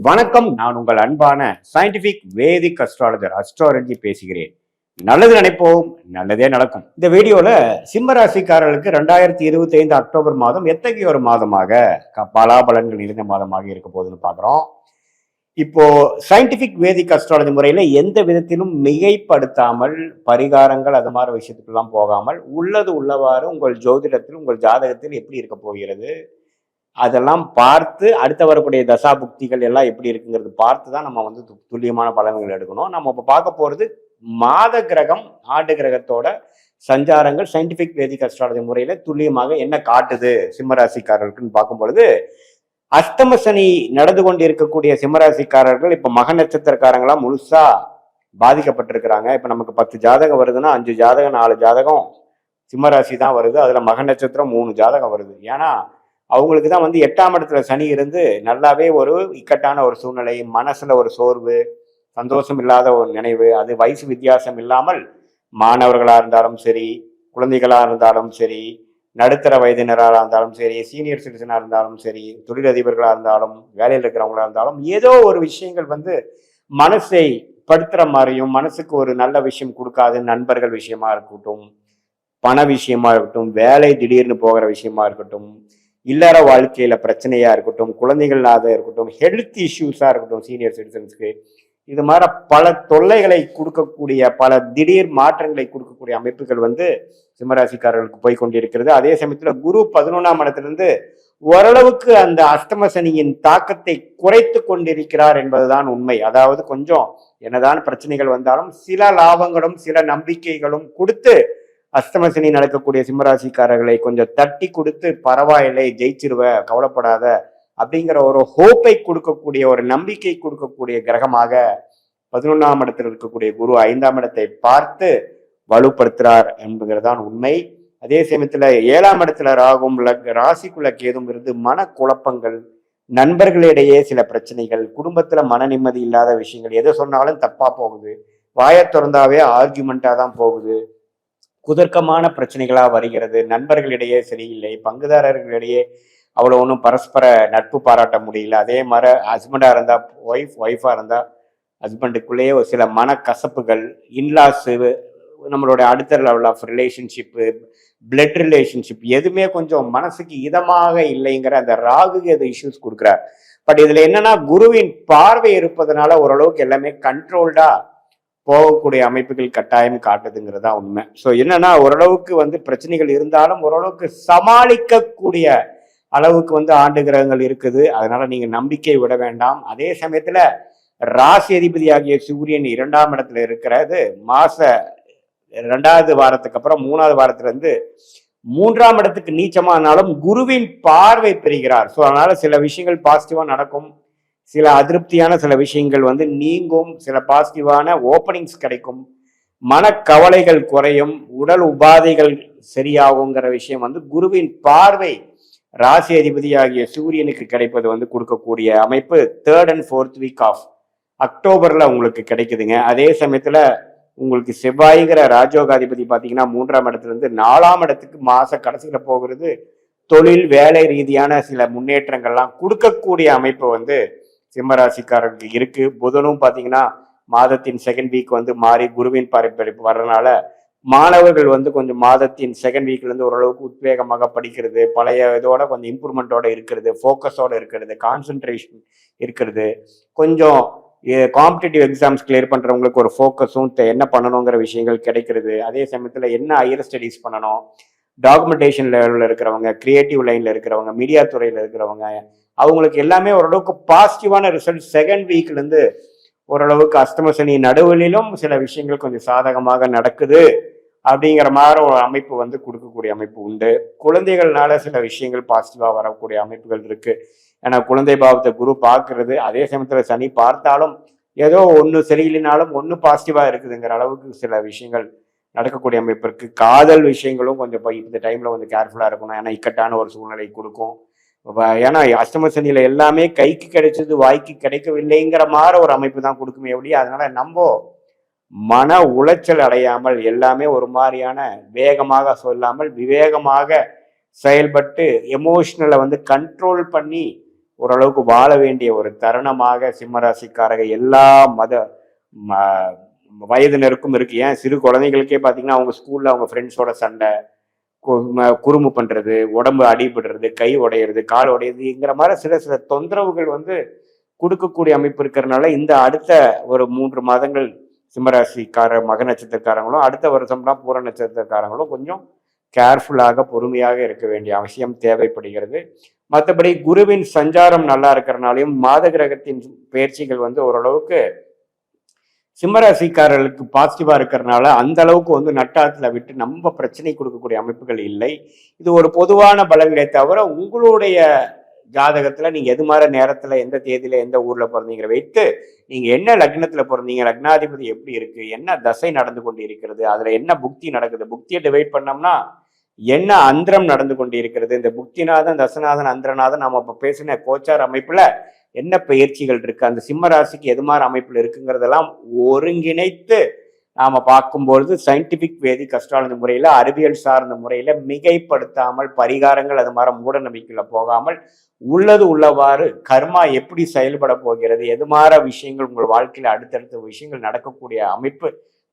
வணக்கம். நான் உங்கள் அன்பான சயின்டிபிக் வேதிக் அஸ்ட்ராலஜி பேசுகிறேன். நல்லது நினைப்போம், நல்லதே நடக்கும். இந்த வீடியோல சிம்ம ராசிக்காரர்களுக்கு 2025 அக்டோபர் மாதம் எத்தகைய ஒரு மாதமாக பலாபலன்கள் நிறைந்த மாதமாக இருக்க போகுதுன்னு பாக்குறோம். இப்போ சயின்டிபிக் வேதிக் அஸ்ட்ராலஜி முறையில எந்த விதத்திலும் மிகைப்படுத்தாமல் பரிகாரங்கள் அது மாதிரி விஷயத்துக்கெல்லாம் போகாமல் உள்ளது உள்ளவாறு உங்கள் ஜோதிடத்தில் உங்கள் ஜாதகத்தில் எப்படி இருக்க போகிறது அதெல்லாம் பார்த்து அடுத்த வரக்கூடிய தசா புக்திகள் எல்லாம் எப்படி இருக்குங்கிறது பார்த்து தான் நம்ம வந்து துல்லியமான பலன்கள் எடுக்கணும். நம்ம இப்போ பார்க்க போறது மாத கிரகம் ஆண்டு கிரகத்தோட சஞ்சாரங்கள் சயின்டிபிக் வேதிக் அஸ்ட்ராலஜி முறையில துல்லியமாக என்ன காட்டுது சிம்மராசிக்காரர்களுக்குன்னு பார்க்கும் பொழுது, அஷ்டம சனி நடந்து கொண்டு இருக்கக்கூடிய சிம்மராசிக்காரர்கள் இப்ப மக நட்சத்திரக்காரங்களா முழுசா பாதிக்கப்பட்டிருக்கிறாங்க. இப்ப நமக்கு 10 ஜாதகம் வருதுன்னா 5 ஜாதகம் 4 ஜாதகம் சிம்மராசி தான் வருது. அதுல மக நட்சத்திரம் 3 ஜாதகம் வருது. ஏன்னா அவங்களுக்கு தான் வந்து 8ஆம் இடத்துல சனி இருந்து நல்லாவே ஒரு இக்கட்டான ஒரு சூழ்நிலை, மனசுல ஒரு சோர்வு, சந்தோஷம் இல்லாத ஒரு நினைவு, அது வயசு வித்தியாசம் இல்லாமல் மாணவர்களா இருந்தாலும் சரி, குழந்தைகளா இருந்தாலும் சரி, நடுத்தர வயதினராக இருந்தாலும் சரி, சீனியர் சிட்டிசனா இருந்தாலும் சரி, தொழிலதிபர்களா இருந்தாலும், வேலையில் இருக்கிறவங்களா இருந்தாலும், ஏதோ ஒரு விஷயங்கள் வந்து மனசை படுத்துற மாதிரியும் மனசுக்கு ஒரு நல்ல விஷயம் கொடுக்காது. நண்பர்கள் விஷயமா இருக்கட்டும், பண விஷயமா இருக்கட்டும், வேலை திடீர்னு போகிற விஷயமா இருக்கட்டும், இல்லற வாழ்க்கையில பிரச்சனையா இருக்கட்டும், குழந்தைகளாக இருக்கட்டும், ஹெல்த் இஷ்யூஸா இருக்கட்டும், சீனியர் சிட்டிசன்ஸ்க்கு இது மாதிரி பல தொல்லைகளை கொடுக்கக்கூடிய பல திடீர் மாற்றங்களை கொடுக்கக்கூடிய அமைப்புகள் வந்து சிம்மராசிக்காரர்களுக்கு போய் கொண்டிருக்கிறது. அதே சமயத்துல குரு 11ஆம் இடத்திலிருந்து ஓரளவுக்கு அந்த அஷ்டம சனியின் தாக்கத்தை குறைத்து கொண்டிருக்கிறார் என்பதுதான் உண்மை. அதாவது கொஞ்சம் என்னதான் பிரச்சனைகள் வந்தாலும் சில லாபங்களும் சில நம்பிக்கைகளும் கொடுத்து அஷ்டமசனி நடக்கக்கூடிய சிம்மராசிக்காரர்களை கொஞ்சம் தட்டி கொடுத்து பரவாயில்லை, ஜெயிச்சிருவ, கவலைப்படாத அப்படிங்கிற ஒரு ஹோப்பை கொடுக்கக்கூடிய ஒரு நம்பிக்கை கொடுக்கக்கூடிய கிரகமாக 11ஆம் இடத்தில் இருக்கக்கூடிய குரு 5ஆம் இடத்தை பார்த்து வலுப்படுத்துறார் என்பதுதான் உண்மை. அதே சமயத்துல 7ஆம் இடத்துல ராகும் ராசிக்குள்ள கேதும் இருந்து மன குழப்பங்கள், நண்பர்களிடையே சில பிரச்சனைகள், குடும்பத்துல மன நிம்மதி இல்லாத விஷயங்கள், எதை சொன்னாலும் தப்பா போகுது, வாயை திறந்தாவே ஆர்கியூமெண்டா தான் போகுது, குதர்க்கமான பிரச்சனைகளா வருகிறது, நண்பர்களிடையே சரியில்லை, பங்குதாரர்களிடையே அவ்வளோ ஒன்றும் பரஸ்பர நட்பு பாராட்ட முடியல. அதே மாதிரி ஹஸ்பண்டா இருந்தா ஒய்ஃபா இருந்தா ஹஸ்பண்டுக்குள்ளேயே ஒரு சில மனக்கசப்புகள், இன்லாஸு, நம்மளுடைய அடுத்த level of relationship, blood relationship எதுவுமே கொஞ்சம் மனசுக்கு இதமாக இல்லைங்கிற அந்த ராகு கேது இஷ்யூஸ் கொடுக்குறார். பட் இதுல என்னன்னா குருவின் பார்வை இருப்பதனால ஓரளவுக்கு எல்லாமே கண்ட்ரோல்டா போகக்கூடிய அமைப்புகள் கட்டாயம் காட்டுதுங்கிறதா உண்மை. ஸோ என்னன்னா ஓரளவுக்கு வந்து பிரச்சனைகள் இருந்தாலும் ஓரளவுக்கு சமாளிக்கக்கூடிய அளவுக்கு வந்து ஆண்டு கிரகங்கள் இருக்குது. அதனால நீங்க நம்பிக்கை விட வேண்டாம். அதே சமயத்துல ராசி அதிபதியாகிய சூரியன் 2ஆம் இடத்துல இருக்கிறது மாச 2வது வாரத்துக்கு அப்புறம் 3வது வாரத்துல இருந்து 3ஆம் இடத்துக்கு நீச்சமானாலும் குருவின் பார்வை பெறுகிறார். ஸோ அதனால சில விஷயங்கள் பாசிட்டிவா நடக்கும், சில அதிருப்தியான சில விஷயங்கள் வந்து நீங்கும், சில பாசிட்டிவான ஓப்பனிங்ஸ் கிடைக்கும், மனக்கவலைகள் குறையும், உடல் உபாதைகள் சரியாகுங்கிற விஷயம் வந்து குருவின் பார்வை ராசி அதிபதியாகிய சூரியனுக்கு கிடைப்பது வந்து கொடுக்கக்கூடிய அமைப்பு 3rd and 4th week of அக்டோபர்ல உங்களுக்கு கிடைக்குதுங்க. அதே சமயத்துல உங்களுக்கு செவ்வாய்ங்கிற ராஜோகாதிபதி பார்த்தீங்கன்னா 3ஆம் இடத்துல இருந்து 4ஆம் இடத்துக்கு மாச கடைசியில போகிறது. தொழில் வேலை ரீதியான சில முன்னேற்றங்கள்லாம் கொடுக்கக்கூடிய அமைப்பு வந்து சிம்மராசிக்காரர்களுக்கு இருக்கு. புதனும் பார்த்தீங்கன்னா மாதத்தின் 2nd வீக் வந்து மாறி குருவின் பரப்பரிப்பு வர்றதுனால மாணவர்கள் வந்து கொஞ்சம் மாதத்தின் 2nd வீக்ல இருந்து ஓரளவுக்கு உத்வேகமாக படிக்கிறது, பழைய இதோட கொஞ்சம் இம்ப்ரூவ்மெண்ட்டோட இருக்கிறது, ஃபோக்கஸோட இருக்கிறது, கான்சென்ட்ரேஷன் இருக்கிறது, கொஞ்சம் காம்படிட்டிவ் எக்ஸாம்ஸ் கிளியர் பண்றவங்களுக்கு ஒரு ஃபோக்கஸும் என்ன பண்ணணுங்கிற விஷயங்கள் கிடைக்கிறது. அதே சமயத்துல என்ன ஹையர் ஸ்டடீஸ் பண்ணணும், டாக்குமெண்டேஷன் லெவலில் இருக்கிறவங்க, கிரியேட்டிவ் லைன்ல இருக்கிறவங்க, மீடியா துறையில இருக்கிறவங்க, அவங்களுக்கு எல்லாமே ஓரளவுக்கு பாசிட்டிவான ரிசல்ட் 2nd வீக்ல இருந்து ஓரளவுக்கு அஷ்டமசனி நடுவிலும் சில விஷயங்கள் கொஞ்சம் சாதகமாக நடக்குது அப்படிங்கிற மாதிரி ஒரு அமைப்பு வந்து கொடுக்கக்கூடிய அமைப்பு உண்டு. குழந்தைகள்னால சில விஷயங்கள் பாசிட்டிவா வரக்கூடிய அமைப்புகள் இருக்கு. ஏன்னா குழந்தை பாவத்தை குரு பார்க்கறது, அதே சமயத்துல சனி பார்த்தாலும் ஏதோ ஒன்று சரியில்லைனாலும் ஒன்று பாசிட்டிவா இருக்குதுங்கிற அளவுக்கு சில விஷயங்கள் நடக்கக்கூடிய அமைப்பு இருக்கு. காதல் விஷயங்களும் கொஞ்சம் இந்த டைம்ல கொஞ்சம் கேர்ஃபுல்லா இருக்கணும். ஏன்னா இக்கட்டான ஒரு சூழ்நிலை கொடுக்கும். ஏன்னா அஷ்டம சனியில எல்லாமே கைக்கு கிடைச்சது வாய்க்கு கிடைக்கவில்லைங்கிற மாதிரி ஒரு அமைப்பு தான் கொடுக்குமே ஒழிய, அதனால நம்ம மன உளைச்சல் அடையாமல் எல்லாமே ஒரு மாதிரியான வேகமாக சொல்லாமல் விவேகமாக செயல்பட்டு எமோஷனலை வந்து கண்ட்ரோல் பண்ணி ஓரளவுக்கு வாழ வேண்டிய ஒரு தருணமாக சிம்மராசிக்காரங்க எல்லா மத வயதினருக்கும் இருக்கு. ஏன் சிறு குழந்தைகளுக்கே பார்த்தீங்கன்னா அவங்க ஸ்கூல்ல அவங்க ஃப்ரெண்ட்ஸோட சண்டை, குறும்பு பண்றது, உடம்பு அடிபடுறது, கை உடையிறது, கால் உடையுதுங்கிற மாதிரி சில சில தொந்தரவுகள் கொடுக்கக்கூடிய அமைப்பு இருக்கிறதுனால இந்த அடுத்த ஒரு 3 மாதங்கள் சிம்மராசிக்கார மக நட்சத்திரக்காரங்களும் அடுத்த வருஷம்லாம் பூர நட்சத்திரக்காரங்களும் கொஞ்சம் கேர்ஃபுல்லாக பொறுமையாக இருக்க வேண்டிய அவசியம் தேவைப்படுகிறது. மற்றபடி குருவின் சஞ்சாரம் நல்லா இருக்கிறனாலையும் மாத கிரகத்தின் பயிற்சிகள் ஓரளவுக்கு சிம்மராசிக்காரர்களுக்கு பாசிட்டிவா இருக்கிறதுனால அந்த அளவுக்கு நட்டாத்துல விட்டு நம்ம பிரச்சனை கொடுக்கக்கூடிய அமைப்புகள் இல்லை. இது ஒரு பொதுவான பலன்களே தவிர உங்களுடைய ஜாதகத்துல நீங்க எது மாதிரி நேரத்துல எந்த தேதியில எந்த ஊர்ல பிறந்தீங்கிற வைத்து நீங்க என்ன லக்னத்துல பிறந்தீங்க, லக்னாதிபதி எப்படி இருக்கு, என்ன தசை நடந்து கொண்டு இருக்கிறது, அதுல என்ன புக்தி நடக்குது, புக்தியை டிவைட் பண்ணோம்னா என்ன அந்திரம் நடந்து கொண்டு இருக்கிறது, இந்த புக்திநாதன் தசநாதன் அந்திரநாதன் நம்ம இப்ப பேசின கோச்சார் அமைப்புல என்ன பயிற்சிகள் இருக்கு, அந்த சிம்ம ராசிக்கு எது மாதிரி அமைப்புல இருக்குங்கிறதெல்லாம் ஒருங்கிணைத்து நாம பார்க்கும்பொழுது சயின்டிபிக் வேதிக் அஸ்ட்ராலஜி முறையில அறிவியல் சார்ந்த முறையில மிகைப்படுத்தாமல் பரிகாரங்கள் அது மாதிரி மூட நம்பிக்கையில போகாமல் உள்ளது உள்ளவாறு கர்மா எப்படி செயல்பட போகிறது, எது மாதிரி விஷயங்கள் உங்கள் வாழ்க்கையில அடுத்தடுத்த விஷயங்கள் நடக்கக்கூடிய அமைப்பு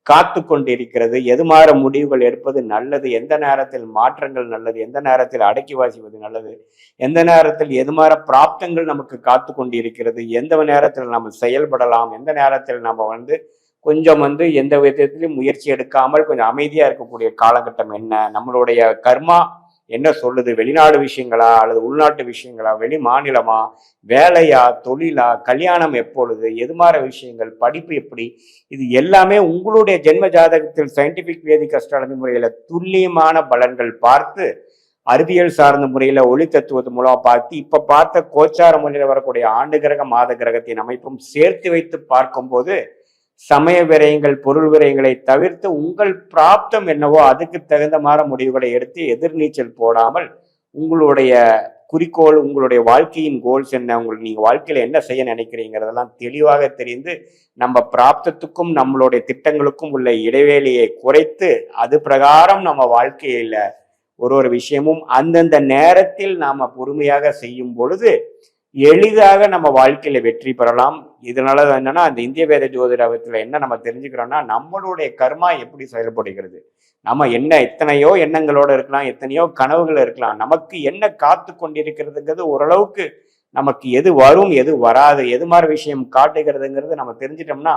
காத்து கொண்டிருக்கிறது, எது மாதிரி முடிவுகள் எடுப்பது நல்லது, எந்த நேரத்தில் மாற்றங்கள் நல்லது, எந்த நேரத்தில் அடக்கி வாசிப்பது நல்லது, எந்த நேரத்தில் எது மாதிரி பிராப்தங்கள் நமக்கு காத்து கொண்டிருக்கிறது, எந்த நேரத்தில் நம்ம செயல்படலாம், எந்த நேரத்தில் நம்ம கொஞ்சம் எந்த விதத்திலையும் முயற்சி எடுக்காமல் கொஞ்சம் அமைதியா இருக்கக்கூடிய காலகட்டம் என்ன, நம்மளுடைய கர்மா என்ன சொல்லுது, வெளிநாடு விஷயங்களா அல்லது உள்நாட்டு விஷயங்களா, வெளி மாநிலமா, வேலையா, தொழிலா, கல்யாணம் எப்பொழுது, எது மாதிரி விஷயங்கள், படிப்பு எப்படி, இது எல்லாமே உங்களுடைய ஜென்ம ஜாதகத்தில் சயின்டிபிக் வேதிக் அஸ்ட்ராலஜி முறையில துல்லியமான பலன்கள் பார்த்து அறிவியல் சார்ந்த முறையில ஒளி தத்துவத்து மூலமா பார்த்து இப்ப பார்த்த கோச்சார முறையில வரக்கூடிய ஆண்டு கிரக மாத கிரகத்தின் அமைப்பும் சேர்த்து வைத்து பார்க்கும்போது சமய விரயங்கள் பொருள் விரயங்களை தவிர்த்து உங்கள் பிராப்தம் என்னவோ அதுக்கு தகுந்த மாதிரி முடிவுகளை எடுத்து எதிர்நீச்சல் போடாமல் உங்களுடைய குறிக்கோள், உங்களுடைய வாழ்க்கையின் கோல்ஸ் என்ன, நீங்க வாழ்க்கையில என்ன செய்ய நினைக்கிறீங்கிறதெல்லாம் தெளிவாக தெரிந்து நம்ம பிராப்தத்துக்கும் நம்மளுடைய திட்டங்களுக்கும் உள்ள இடைவேளையை குறைத்து அது பிரகாரம் நம்ம வாழ்க்கையில ஒரு விஷயமும் அந்தந்த நேரத்தில் நாம பொறுமையாக செய்யும் பொழுது எளிதாக நம்ம வாழ்க்கையில வெற்றி பெறலாம். இதனால என்னன்னா அந்த இந்திய வேத ஜோதிடத்துல என்ன நம்ம தெரிஞ்சுக்கிறோம்னா நம்மளுடைய கர்மா எப்படி செயல்படுகிறது, நம்ம என்ன எத்தனையோ எண்ணங்களோட இருக்கலாம், எத்தனையோ கனவுகள் இருக்கலாம், நமக்கு என்ன காத்து கொண்டிருக்கிறதுங்கிறது ஓரளவுக்கு நமக்கு எது வரும் எது வராது எது மாதிரி விஷயம் காட்டுகிறதுங்கிறது நம்ம தெரிஞ்சிட்டோம்னா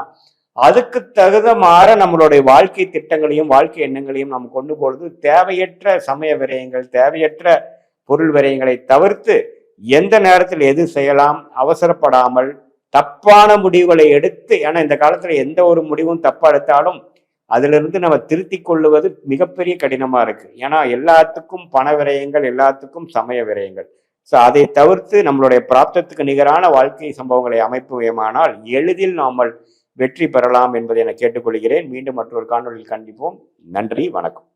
அதுக்கு தகுந்த மாற நம்மளுடைய வாழ்க்கை திட்டங்களையும் வாழ்க்கை எண்ணங்களையும் நம்ம கொண்டு போறது தேவையற்ற சமய விரயங்கள் தேவையற்ற பொருள் விரயங்களை தவிர்த்து எந்த நேரத்தில் எது செய்யலாம் அவசரப்படாமல் தப்பான முடிவுகளை எடுத்து, ஏன்னா இந்த காலத்துல எந்த ஒரு முடிவும் தப்பா எடுத்தாலும் அதுல இருந்து நம்ம திருத்தி கொள்ளுவது மிகப்பெரிய கடினமா இருக்கு. ஏன்னா எல்லாத்துக்கும் பண விரயங்கள், எல்லாத்துக்கும் சமய விரயங்கள். ஸோ அதை தவிர்த்து நம்மளுடைய பிராப்தத்துக்கு நிகரான வாழ்க்கை சம்பவங்களை அமைப்புமானால் எளிதில் நாம் வெற்றி பெறலாம் என்பதை என கேட்டுக்கொள்கிறேன். மீண்டும் மற்றொரு காணொலியில் கண்டிப்போம். நன்றி, வணக்கம்.